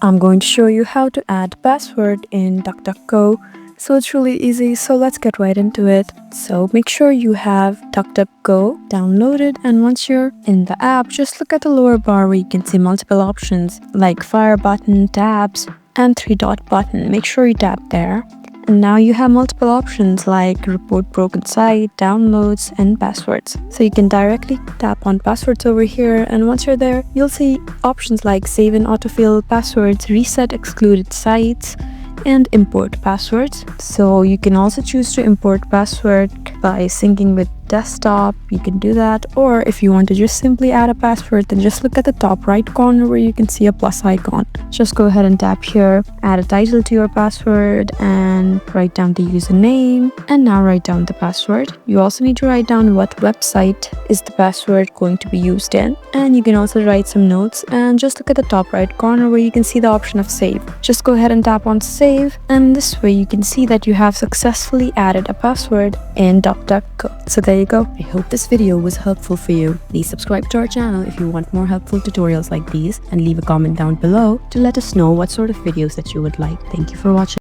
I'm going to show you how to add password in DuckDuckGo. So it's really easy, so let's get right into it. So make sure you have DuckDuckGo downloaded, and once you're in the app, just look at the lower bar where you can see multiple options like fire button, tabs, and three-dot button. Make sure you tap there. And now you have multiple options like report broken site, downloads, and passwords. So you can directly tap on passwords over here, and once you're there, you'll see options like save and autofill passwords, reset excluded sites, and import passwords. So you can also choose to import password by syncing with desktop. You can do that, or if you want to just simply add a password, then just look at the top right corner where you can see a plus icon. Just go ahead and tap here, add a title to your password, and write down the username, and now write down the password. You also need to write down what website is the password going to be used in, and you can also write some notes, and just look at the top right corner where you can see the option of save. Just go ahead and tap on save, and this way you can see that you have successfully added a password in DuckDuckGo. So there you go. I hope this video was helpful for you. Please subscribe to our channel if you want more helpful tutorials like these, and leave a comment down below to let us know what sort of videos that you would like. Thank you for watching.